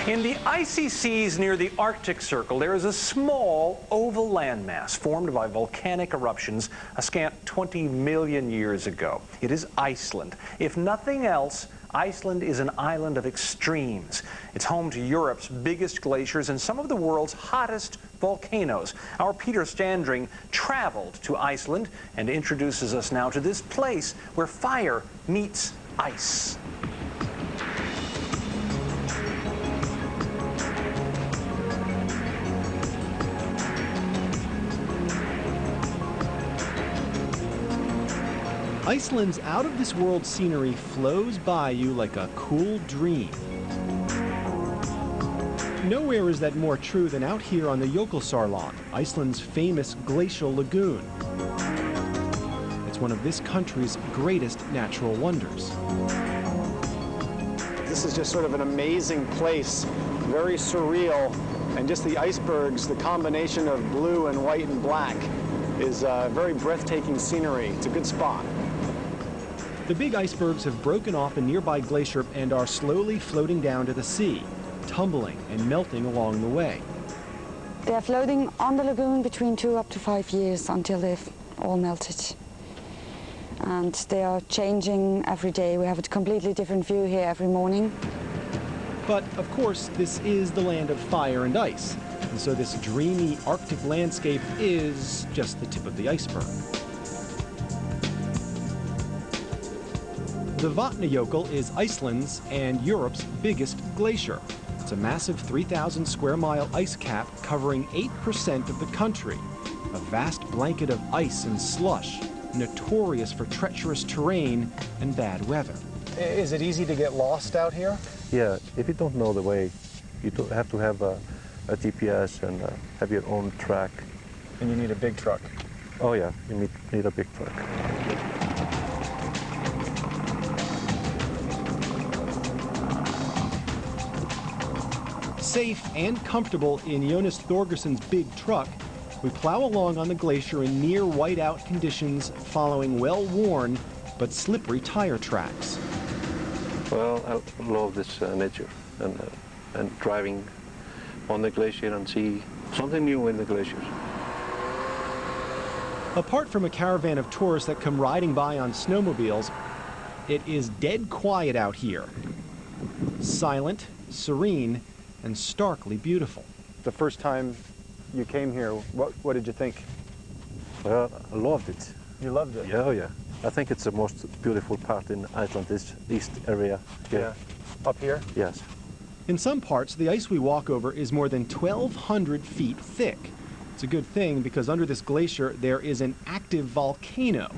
In the icy seas near the Arctic Circle, there is a small oval landmass formed by volcanic eruptions a scant 20 million years ago. It is Iceland. If nothing else, Iceland is an island of extremes. It's home to Europe's biggest glaciers and some of the world's hottest volcanoes. Our Peter Standring traveled to Iceland and introduces us now to this place where fire meets ice. Iceland's out-of-this-world scenery flows by you like a cool dream. Nowhere is that more true than out here on the Jökulsárlón, Iceland's famous glacial lagoon. It's one of this country's greatest natural wonders. This is just sort of an amazing place, very surreal, and just the icebergs, the combination of blue and white and black is very breathtaking scenery. It's a good spot. The big icebergs have broken off a nearby glacier and are slowly floating down to the sea, tumbling and melting along the way. They are floating on the lagoon between 2 up to 5 years until they've all melted. And they are changing every day. We have a completely different view here every morning. But of course, this is the land of fire and ice. And so this dreamy Arctic landscape is just the tip of the iceberg. The Vatnajökull is Iceland's and Europe's biggest glacier. It's a massive 3,000 square mile ice cap covering 8% of the country. A vast blanket of ice and slush, notorious for treacherous terrain and bad weather. Is it easy to get lost out here? Yeah, if you don't know the way, you have to have a GPS and have your own track. And you need a big truck. Oh yeah, you need a big truck. Safe and comfortable in Jonas Thorgerson's big truck, we plow along on the glacier in near whiteout conditions following well-worn but slippery tire tracks. Well, I love this nature and driving on the glacier and see something new in the glaciers. Apart from a caravan of tourists that come riding by on snowmobiles, it is dead quiet out here. Silent, serene, and starkly beautiful. The first time you came here, what did you think? Well, I loved it. You loved it? Yeah, yeah. I think it's the most beautiful part in Iceland, this east area here. Yeah. Up here? Yes. In some parts, the ice we walk over is more than 1,200 feet thick. It's a good thing because under this glacier there is an active volcano.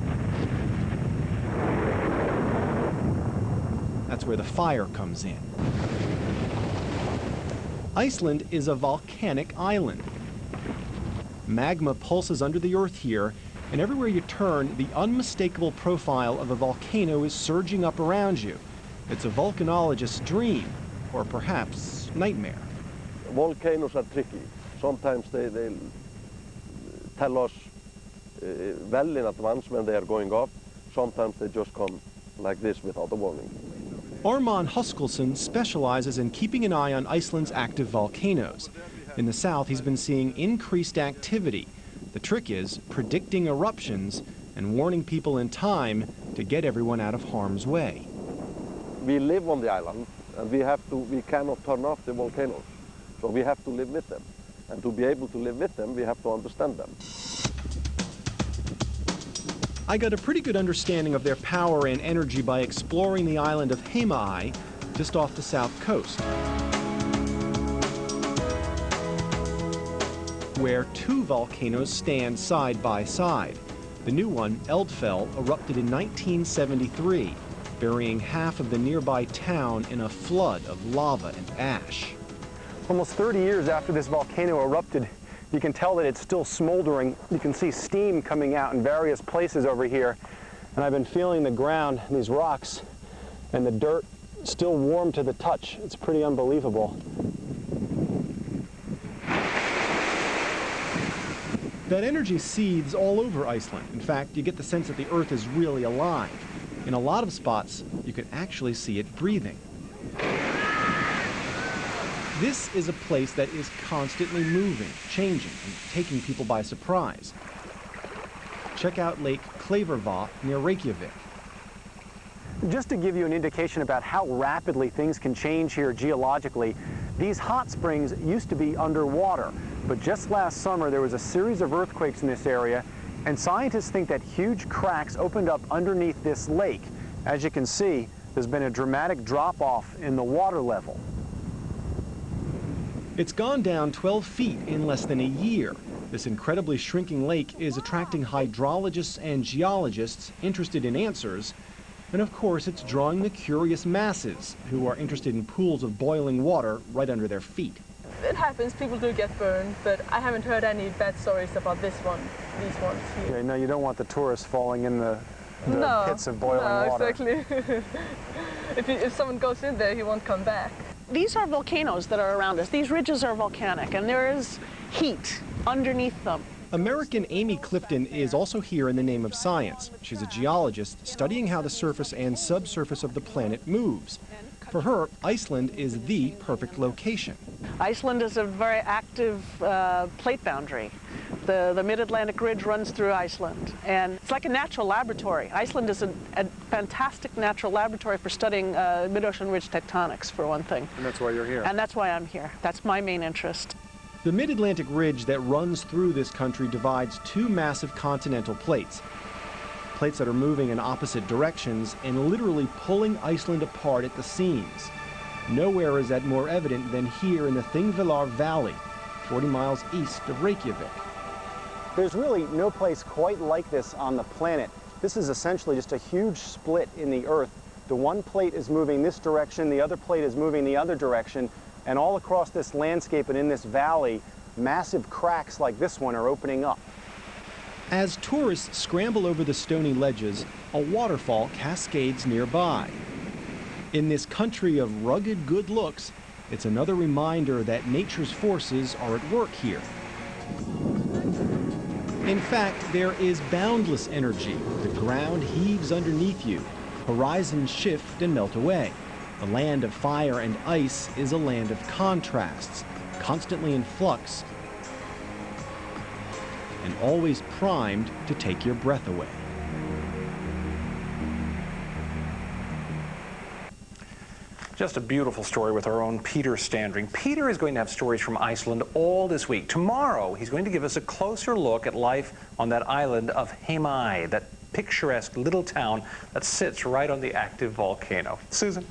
That's where the fire comes in. Iceland is a volcanic island. Magma pulses under the earth here, and everywhere you turn, the unmistakable profile of a volcano is surging up around you. It's a volcanologist's dream, or perhaps nightmare. Volcanoes are tricky. Sometimes they tell us well in advance when they are going off. Sometimes they just come like this without a warning. Ármann Höskuldsson specializes in keeping an eye on Iceland's active volcanoes. In the south, he's been seeing increased activity. The trick is predicting eruptions and warning people in time to get everyone out of harm's way. We live on the island, and we cannot turn off the volcanoes. So we have to live with them. And to be able to live with them, we have to understand them. I got a pretty good understanding of their power and energy by exploring the island of Heimaey, just off the south coast, where two volcanoes stand side by side. The new one, Eldfell, erupted in 1973, burying half of the nearby town in a flood of lava and ash. Almost 30 years after this volcano erupted, you can tell that it's still smoldering. You can see steam coming out in various places over here. And I've been feeling the ground, these rocks, and the dirt still warm to the touch. It's pretty unbelievable. That energy seethes all over Iceland. In fact, you get the sense that the Earth is really alive. In a lot of spots, you can actually see it breathing. This is a place that is constantly moving, changing, and taking people by surprise. Check out Lake Klavervatn near Reykjavik. Just to give you an indication about how rapidly things can change here geologically, these hot springs used to be underwater, but just last summer there was a series of earthquakes in this area, and scientists think that huge cracks opened up underneath this lake. As you can see, there's been a dramatic drop-off in the water level. It's gone down 12 feet in less than a year. This incredibly shrinking lake is attracting hydrologists and geologists interested in answers. And of course, it's drawing the curious masses who are interested in pools of boiling water right under their feet. It happens, people do get burned, but I haven't heard any bad stories about these ones here. Yeah, no, you don't want the tourists falling in the pits of boiling water. Exactly. If someone goes in there, he won't come back. These are volcanoes that are around us. These ridges are volcanic, and there is heat underneath them. American Amy Clifton is also here in the name of science. She's a geologist studying how the surface and subsurface of the planet moves. For her, Iceland is the perfect location. Iceland is a very active plate boundary. The mid-Atlantic ridge runs through Iceland, and it's like a natural laboratory. Iceland is a fantastic natural laboratory for studying mid-ocean ridge tectonics, for one thing. And that's why you're here. And that's why I'm here. That's my main interest. The mid-Atlantic ridge that runs through this country divides two massive continental plates. Plates that are moving in opposite directions and literally pulling Iceland apart at the seams. Nowhere is that more evident than here in the Thingvellir Valley, 40 miles east of Reykjavik. There's really no place quite like this on the planet. This is essentially just a huge split in the Earth. The one plate is moving this direction, the other plate is moving the other direction, and all across this landscape and in this valley, massive cracks like this one are opening up. As tourists scramble over the stony ledges, a waterfall cascades nearby. In this country of rugged good looks, it's another reminder that nature's forces are at work here. In fact, there is boundless energy. The ground heaves underneath you. Horizons shift and melt away. The land of fire and ice is a land of contrasts, constantly in flux, and always primed to take your breath away. Just a beautiful story with our own Peter Standring. Peter is going to have stories from Iceland all this week. Tomorrow, he's going to give us a closer look at life on that island of Heimaey, that picturesque little town that sits right on the active volcano. Susan?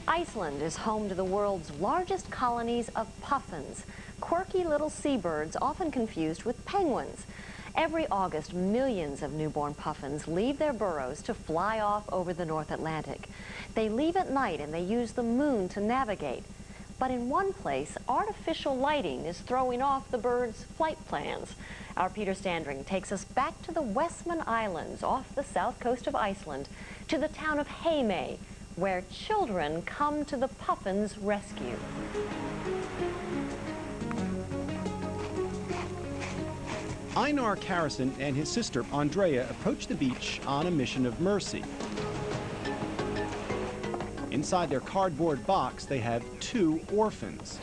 Iceland is home to the world's largest colonies of puffins, quirky little seabirds often confused with penguins. Every August, millions of newborn puffins leave their burrows to fly off over the North Atlantic. They leave at night and they use the moon to navigate. But in one place, artificial lighting is throwing off the birds' flight plans. Our Peter Standring takes us back to the Westman Islands off the south coast of Iceland, to the town of Heimaey, where children come to the puffins' rescue. Einar Karasson and his sister Andrea approach the beach on a mission of mercy. Inside their cardboard box, they have two orphans.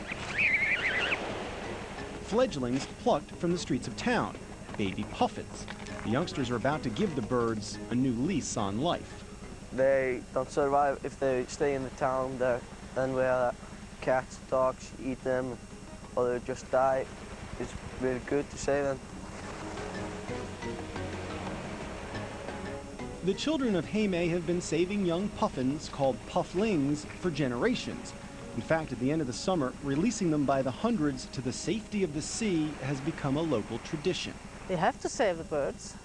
Fledglings plucked from the streets of town, baby puffins. The youngsters are about to give the birds a new lease on life. They don't survive if they stay in the town there. Then where cats, dogs eat them, or they just die. It's really good to save them. The children of Heimaey have been saving young puffins called pufflings for generations. In fact, at the end of the summer, releasing them by the hundreds to the safety of the sea has become a local tradition. You have to save the birds.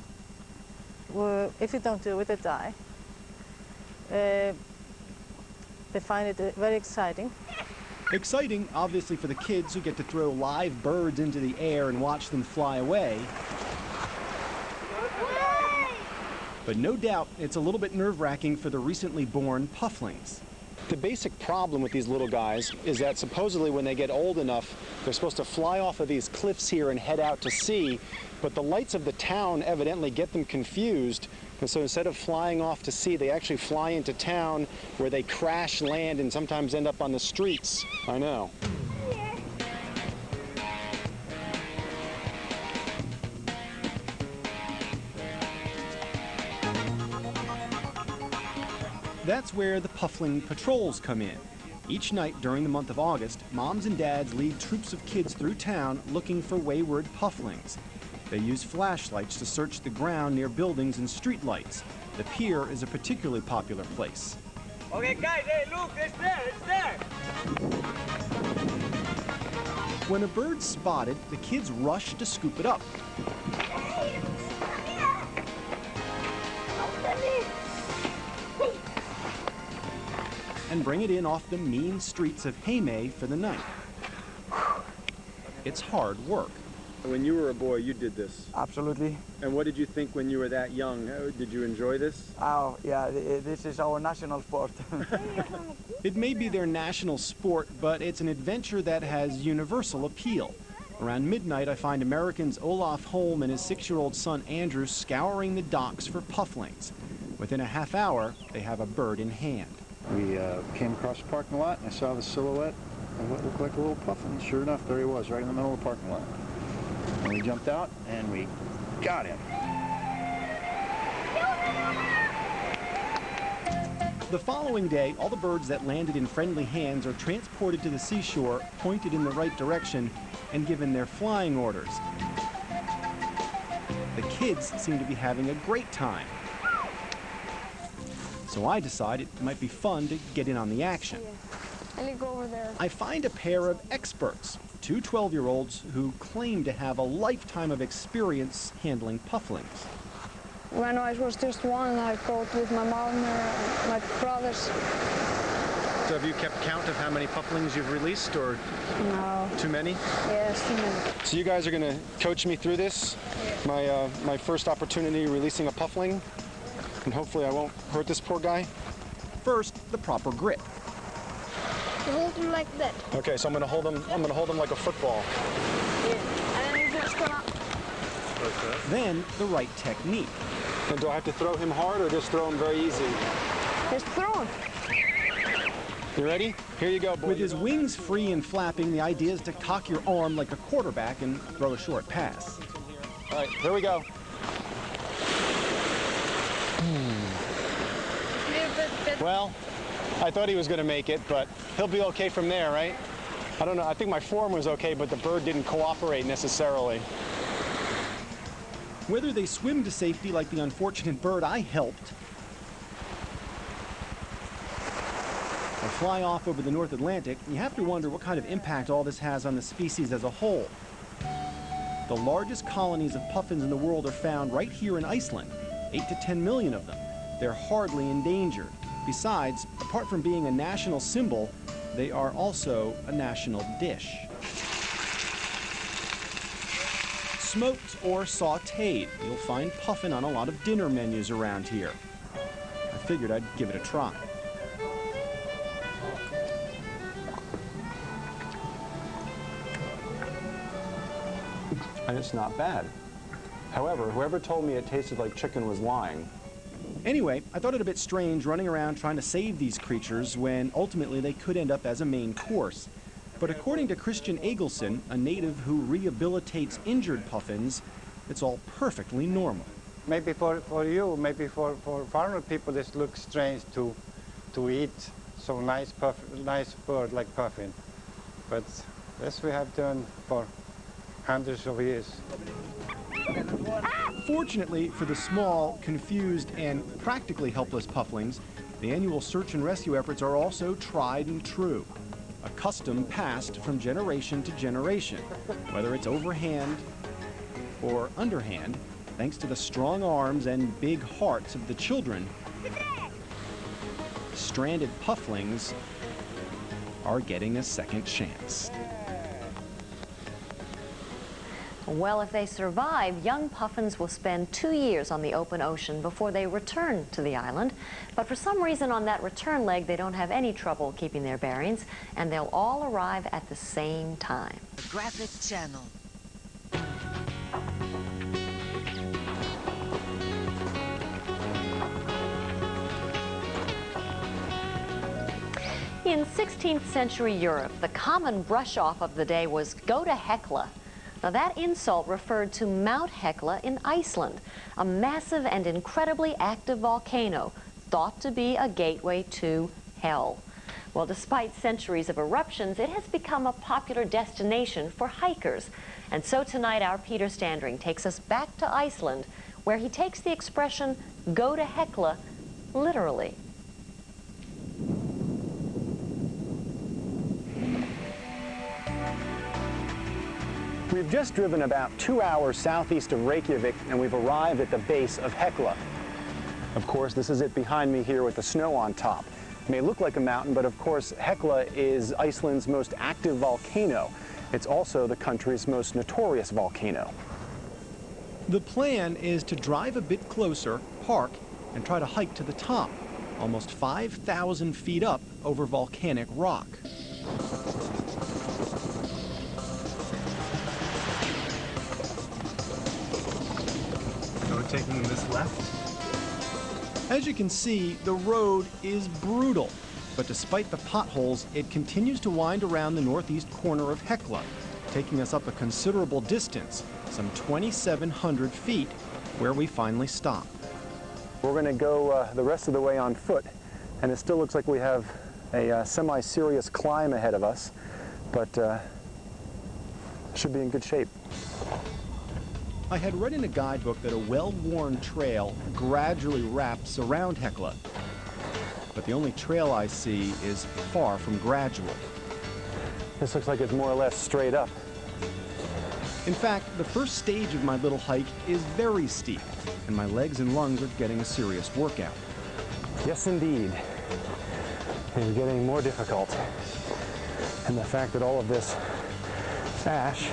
Well, if you don't do it, they die. They find it very exciting. Exciting, obviously, for the kids who get to throw live birds into the air and watch them fly away. But no doubt, it's a little bit nerve-wracking for the recently born pufflings. The basic problem with these little guys is that supposedly when they get old enough, they're supposed to fly off of these cliffs here and head out to sea, but the lights of the town evidently get them confused. And so instead of flying off to sea, they actually fly into town where they crash land and sometimes end up on the streets. I know. That's where the puffling patrols come in. Each night during the month of August, moms and dads lead troops of kids through town looking for wayward pufflings. They use flashlights to search the ground near buildings and streetlights. The pier is a particularly popular place. Okay, guys, hey, look, it's there, it's there! When a bird's spotted, the kids rush to scoop it up. And bring it in off the mean streets of Heimaey for the night. It's hard work. When you were a boy, you did this. Absolutely. And what did you think when you were that young? Did you enjoy this? Oh, yeah, this is our national sport. It may be their national sport, but it's an adventure that has universal appeal. Around midnight, I find Americans Olaf Holm and his 6-year-old son Andrew scouring the docks for pufflings. Within a half hour, they have a bird in hand. We came across the parking lot and I saw the silhouette of what looked like a little puffin. Sure enough, there he was, right in the middle of the parking lot. And we jumped out and we got him. The following day, all the birds that landed in friendly hands are transported to the seashore, pointed in the right direction, and given their flying orders. The kids seem to be having a great time. So I decide it might be fun to get in on the action. Go over there. I find a pair of experts, two 12-year-olds who claim to have a lifetime of experience handling pufflings. When I was just one, I fought with my mom and my brothers. So have you kept count of how many pufflings you've released, or no? Too many? Yes, too many. So you guys are going to coach me through this? Yeah. My first opportunity releasing a puffling? And hopefully I won't hurt this poor guy. First, the proper grip. You hold him like that. Okay, so I'm gonna hold him like a football. Yeah. And then you're just gonna... Then, the right technique. And do I have to throw him hard or just throw him very easy? Just throw him. You ready? Here you go, boy. With his wings free and flapping, the idea is to cock your arm like a quarterback and throw a short pass. All right, here we go. Well, I thought he was going to make it, but he'll be okay from there, right? I don't know. I think my form was okay, but the bird didn't cooperate necessarily. Whether they swim to safety like the unfortunate bird I helped, or fly off over the North Atlantic, you have to wonder what kind of impact all this has on the species as a whole. The largest colonies of puffins in the world are found right here in Iceland, 8 to 10 million of them. They're hardly endangered. Besides, apart from being a national symbol, they are also a national dish. Smoked or sautéed, you'll find puffin on a lot of dinner menus around here. I figured I'd give it a try. And it's not bad. However, whoever told me it tasted like chicken was lying. Anyway, I thought it a bit strange running around trying to save these creatures when ultimately they could end up as a main course. But according to Christian Egilson, a native who rehabilitates injured puffins, it's all perfectly normal. Maybe for you, maybe for farmer people, this looks strange to eat so nice bird like puffin. But this we have done for hundreds of years. Fortunately for the small, confused, and practically helpless pufflings, the annual search and rescue efforts are also tried and true. A custom passed from generation to generation, whether it's overhand or underhand, thanks to the strong arms and big hearts of the children. Stranded pufflings are getting a second chance. Well, if they survive, young puffins will spend 2 years on the open ocean before they return to the island. But for some reason on that return leg, they don't have any trouble keeping their bearings, and they'll all arrive at the same time. Geographic Channel. In 16th century Europe, the common brush-off of the day was go to Hekla. Now that insult referred to Mount Hekla in Iceland, a massive and incredibly active volcano thought to be a gateway to hell. Well, despite centuries of eruptions, it has become a popular destination for hikers. And so tonight our Peter Standring takes us back to Iceland, where he takes the expression go to Hekla literally. We've just driven about 2 hours southeast of Reykjavik, and we've arrived at the base of Hekla. Of course, this is it behind me here with the snow on top. It may look like a mountain, but of course, Hekla is Iceland's most active volcano. It's also the country's most notorious volcano. The plan is to drive a bit closer, park, and try to hike to the top, almost 5,000 feet up over volcanic rock. Taking this left. As you can see, the road is brutal, but despite the potholes, it continues to wind around the northeast corner of Hekla, taking us up a considerable distance, some 2,700 feet, where we finally stop. We're going to go the rest of the way on foot, and it still looks like we have a semi-serious climb ahead of us, but should be in good shape. I had read in a guidebook that a well-worn trail gradually wraps around Hekla, but the only trail I see is far from gradual. This looks like it's more or less straight up. In fact, the first stage of my little hike is very steep, and my legs and lungs are getting a serious workout. Yes, indeed. It's getting more difficult. And the fact that all of this ash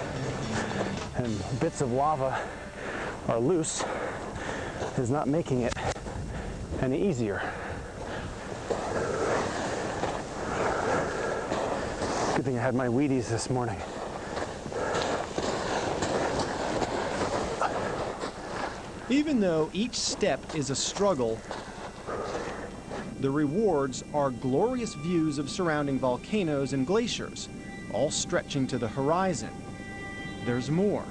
and bits of lava are loose is not making it any easier. Good thing I had my Wheaties this morning. Even though each step is a struggle, the rewards are glorious views of surrounding volcanoes and glaciers, all stretching to the horizon. There's more.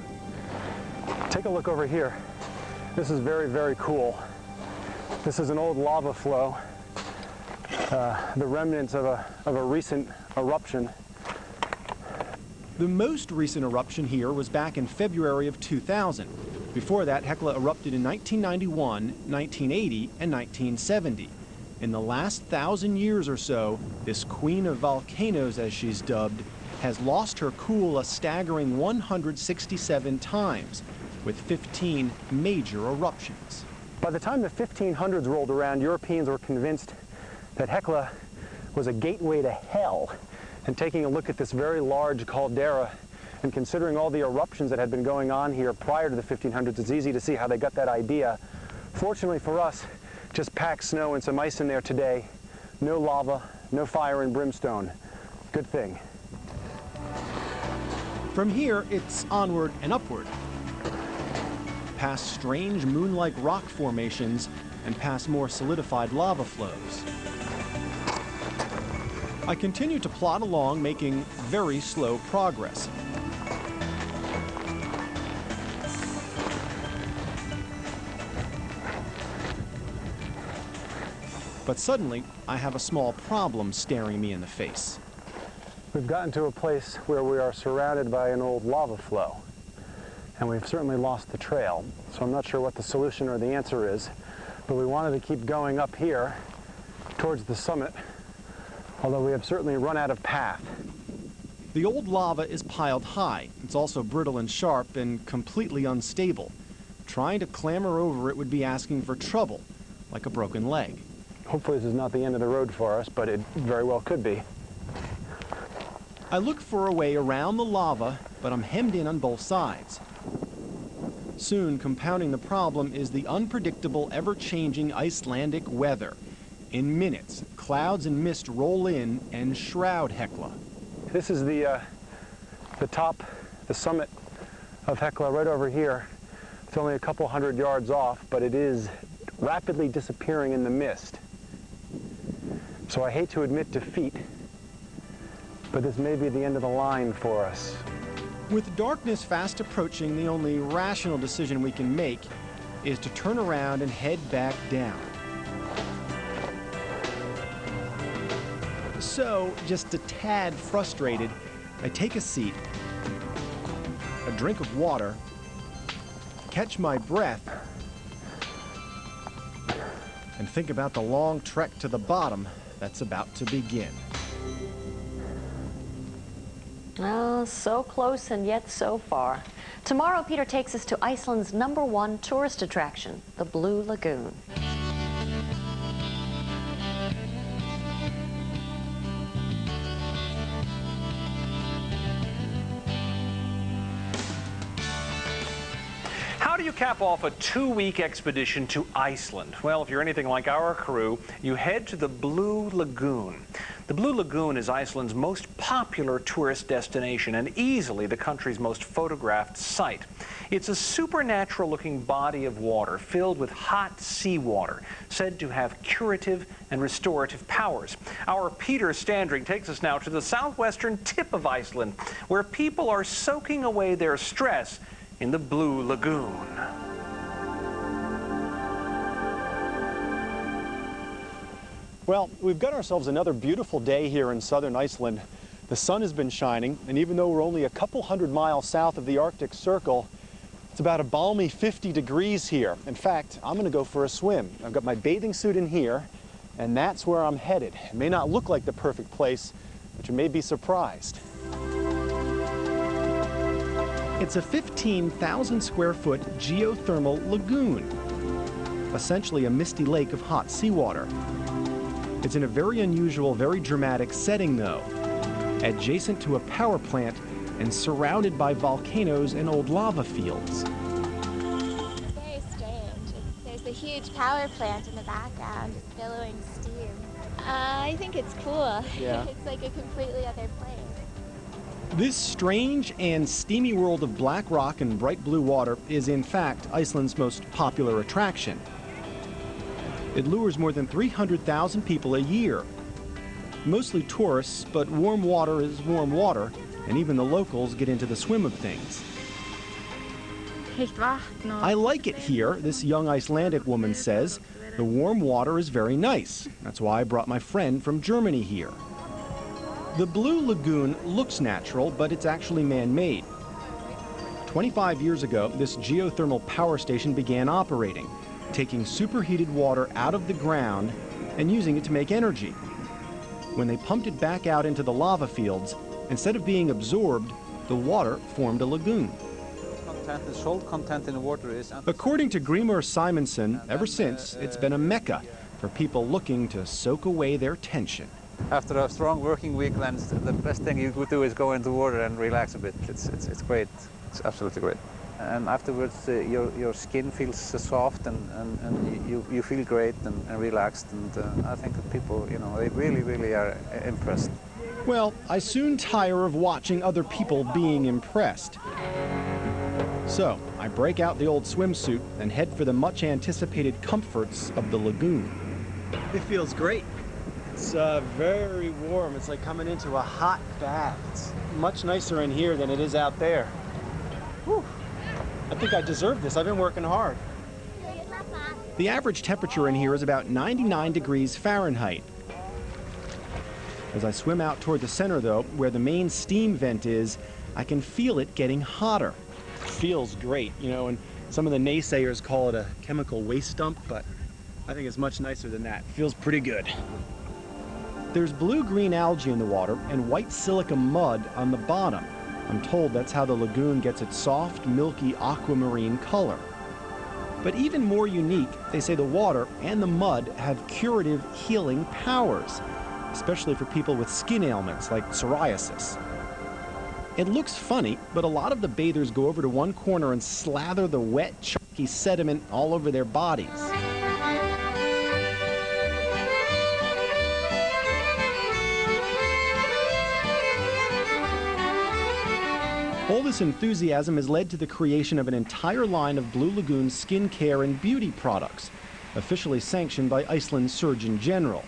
Take a look over here. This is very, very cool. This is an old lava flow, the remnants of a recent eruption. The most recent eruption here was back in February of 2000. Before that, Hekla erupted in 1991, 1980, and 1970. In the last 1,000 years or so, this queen of volcanoes, as she's dubbed, has lost her cool a staggering 167 times, with 15 major eruptions. By the time the 1500s rolled around, Europeans were convinced that Hekla was a gateway to hell. And taking a look at this very large caldera, and considering all the eruptions that had been going on here prior to the 1500s, it's easy to see how they got that idea. Fortunately for us, just packed snow and some ice in there today. No lava, no fire and brimstone. Good thing. From here, it's onward and upward, past strange moon-like rock formations and past more solidified lava flows. I continue to plod along, making very slow progress. But suddenly, I have a small problem staring me in the face. We've gotten to a place where we are surrounded by an old lava flow, and we've certainly lost the trail. So I'm not sure what the solution or the answer is, but we wanted to keep going up here towards the summit, although we have certainly run out of path. The old lava is piled high. It's also brittle and sharp and completely unstable. Trying to clamber over it would be asking for trouble, like a broken leg. Hopefully this is not the end of the road for us, but it very well could be. I look for a way around the lava, but I'm hemmed in on both sides. Soon, compounding the problem is the unpredictable, ever-changing Icelandic weather. In minutes, clouds and mist roll in and shroud Hekla. This is the top, the summit of Hekla right over here. It's only a couple hundred yards off, but it is rapidly disappearing in the mist. So I hate to admit defeat, but this may be the end of the line for us. With darkness fast approaching, the only rational decision we can make is to turn around and head back down. So, just a tad frustrated, I take a seat, a drink of water, catch my breath, and think about the long trek to the bottom that's about to begin. Oh, so close and yet so far. Tomorrow, Peter takes us to Iceland's #1 tourist attraction, the Blue Lagoon. How do you cap off a 2-week expedition to Iceland? Well, if you're anything like our crew, you head to the Blue Lagoon. The Blue Lagoon is Iceland's most popular tourist destination and easily the country's most photographed site. It's a supernatural-looking body of water filled with hot seawater, said to have curative and restorative powers. Our Peter Standring takes us now to the southwestern tip of Iceland, where people are soaking away their stress in the Blue Lagoon. Well, we've got ourselves another beautiful day here in southern Iceland. The sun has been shining, and even though we're only a couple hundred miles south of the Arctic Circle, it's about a balmy 50 degrees here. In fact, I'm gonna go for a swim. I've got my bathing suit in here, and that's where I'm headed. It may not look like the perfect place, but you may be surprised. It's a 15,000 square foot geothermal lagoon, essentially a misty lake of hot seawater. It's in a very unusual, very dramatic setting though, adjacent to a power plant and surrounded by volcanoes and old lava fields. It's very strange. There's a huge power plant in the background, just billowing steam. I think it's cool. Yeah. It's like a completely other place. This strange and steamy world of black rock and bright blue water is in fact Iceland's most popular attraction. It lures more than 300,000 people a year. Mostly tourists, but warm water is warm water, and even the locals get into the swim of things. I like it here, this young Icelandic woman says. The warm water is very nice. That's why I brought my friend from Germany here. The Blue Lagoon looks natural, but it's actually man-made. 25 years ago, this geothermal power station began operating, taking superheated water out of the ground and using it to make energy. When they pumped it back out into the lava fields, instead of being absorbed, the water formed a lagoon. The salt content in the water is... According to Grímur Simonsen, ever since, it's been a mecca for people looking to soak away their tension. After a strong working week, then the best thing you could do is go into the water and relax a bit. It's great. It's absolutely great. And afterwards, your skin feels soft and you feel great and relaxed. And I think that people, you know, they really are impressed. Well, I soon tire of watching other people being impressed. So I break out the old swimsuit and head for the much anticipated comforts of the lagoon. It feels great. It's very warm. It's like coming into a hot bath. It's much nicer in here than it is out there. Whew. I think I deserve this. I've been working hard. The average temperature in here is about 99 degrees Fahrenheit. As I swim out toward the center, though, where the main steam vent is, I can feel it getting hotter. It feels great, you know, and some of the naysayers call it a chemical waste dump, but I think it's much nicer than that. It feels pretty good. There's blue-green algae in the water and white silica mud on the bottom. I'm told that's how the lagoon gets its soft, milky aquamarine color. But even more unique, they say the water and the mud have curative healing powers, especially for people with skin ailments like psoriasis. It looks funny, but a lot of the bathers go over to one corner and slather the wet, chalky sediment all over their bodies. All this enthusiasm has led to the creation of an entire line of Blue Lagoon skincare and beauty products, officially sanctioned by Iceland's Surgeon General.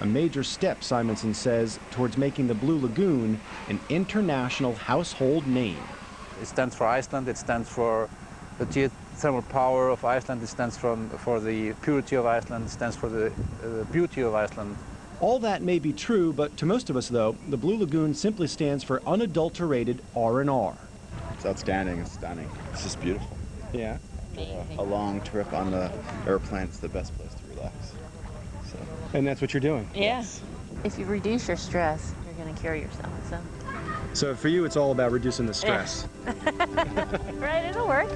A major step, Simonson says, towards making the Blue Lagoon an international household name. It stands for Iceland, it stands for the geothermal power of Iceland, it stands for the purity of Iceland, it stands for the beauty of Iceland. All that may be true, but to most of us, though, the Blue Lagoon simply stands for unadulterated R&R. It's outstanding, it's stunning. It's just beautiful. Yeah. A long trip on the airplane, it's the best place to relax. So. And that's what you're doing? Yeah. Yes. If you reduce your stress, you're going to cure yourself. So for you, it's all about reducing the stress. Right, it'll work.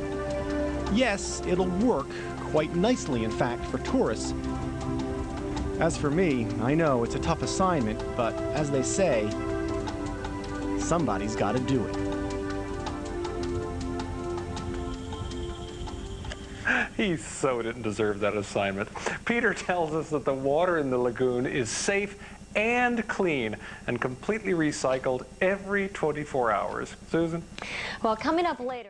Yes, it'll work quite nicely, in fact, for tourists. As for me, I know it's a tough assignment, but as they say, somebody's got to do it. He so didn't deserve that assignment. Peter tells us that the water in the lagoon is safe and clean and completely recycled every 24 hours. Susan? Well, coming up later.